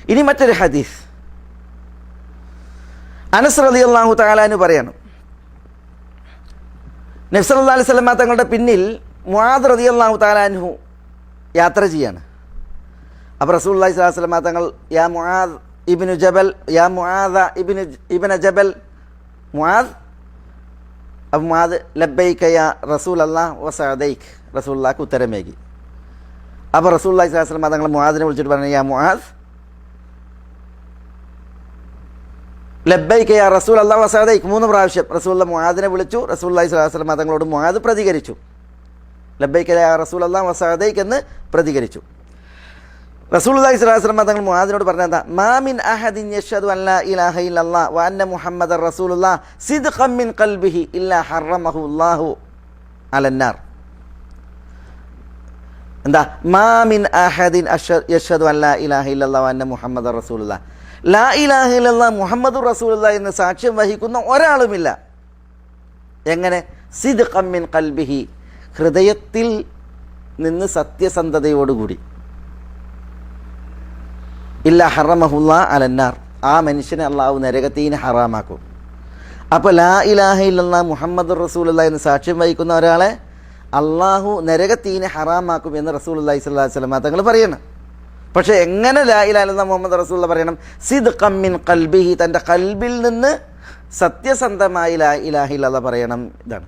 ഇനി മറ്റൊരു ഹദീസ്, അനസ് റളിയല്ലാഹു തആല അൻഹു പറയാണ്, നബി സല്ലല്ലാഹു അലൈഹി വസല്ലം തങ്ങളുടെ പിന്നിൽ മുആദ് റളിയല്ലാഹു തആല അൻഹു യാത്ര ചെയ്യാണ്. അപ്പോൾ റസൂലുള്ളാഹി സ്വല്ലല്ലാഹു അലൈഹി വസല്ലം തങ്ങൾ യാ മുആദ് ഇബ്നു ജബൽ, യാ മുആദ ഇബ്നു ജബൽ, മുആദ്. അപ്പോൾ മുആദ് ലബ്ബൈക യാ റസൂലല്ലാഹ് വസഅദൈക, റസൂലുള്ളാഹിക്ക് ഉത്തരമേകി. അപ്പോൾ റസൂലുള്ളാഹി സ്വല്ലല്ലാഹു അലൈഹി വസല്ലം തങ്ങൾ മുആദിനെ വിളിച്ചിട്ട് പറഞ്ഞു, യാ മുആദ് ലബ്ബൈക യാ റസൂലല്ലാഹ് വസഅദൈക. 3 പ്രാവശ്യം റസൂലുള്ള മുആദിനെ വിളിച്ചു. റസൂലുള്ളാഹി സ്വല്ലല്ലാഹു അലൈഹി വസല്ലം തങ്ങളോട് മുആദ് പ്രതികരിച്ചു, ലബ്ബൈക യാ റസൂലല്ലാഹ് വസഅദൈക എന്ന് പ്രതികരിച്ചു. റസൂലുള്ളാഹി സ്വല്ലല്ലാഹു അലൈഹി വസല്ലം തങ്ങൾ മുആദിനോട് പറഞ്ഞതാ, മാ മിൻ അഹദിൻ യശ്ഹദു അൻ ലാ ഇലാഹ ഇല്ലല്ലാഹ് വ അന്ന മുഹമ്മദർ റസൂലുള്ളാഹ് സിദ്ഖൻ മിൻ ഖൽബിഹി ഇല്ലാ ഹറമഹു അല്ലാഹു അലന്നാർ. എന്താ? മാ മിൻ അഹദിൻ യശ്ഹദു അൻ ലാ ഇലാഹ ഇല്ലല്ലാഹ് വ അന്ന മുഹമ്മദർ റസൂലുള്ളാഹ്, ലാ ഇലാഹ ഇല്ലല്ലാഹ് മുഹമ്മദുർ റസൂലുള്ളാഹി എന്ന് സാക്ഷ്യം വഹിക്കുന്ന ഒരാളുമില്ല. എങ്ങനെ? സിദ്ഖൻ മിൻ ഖൽബിഹി, ഹൃദയത്തിൽ നിന്ന് സത്യസന്ധതയോടുകൂടി. ഇല്ല ഹറമഹുല്ലാഹ് അലന്നാർ, ആ മനുഷ്യനെ അള്ളാഹു നരകത്തിന് ഹറാമാക്കും. അപ്പോൾ ലാ ഇലാഹ ഇല്ലല്ലാഹ് മുഹമ്മദുർ റസൂലുള്ളാഹി എന്ന് സാക്ഷ്യം വഹിക്കുന്ന ഒരാളെ അള്ളാഹു നരകത്തിന് ഹറാമാക്കും എന്ന് റസൂലുള്ളാഹി സ്വല്ലല്ലാഹു അലൈഹി വസല്ലം തങ്ങൾ പറയണം. പക്ഷേ എങ്ങനെ ലാ ഇലാഹ ഇല്ലല്ലാഹ് മുഹമ്മദ് റസൂലുള്ളാഹി പറയണം? സിദ്ഖൻ മിൻ ഖൽബിഹി, തൻ്റെ ഖൽബിൽ നിന്ന് സത്യസന്ധമായി ലാ ഇലാഹ ഇല്ലല്ലാഹ് പറയണം. ഇതാണ്.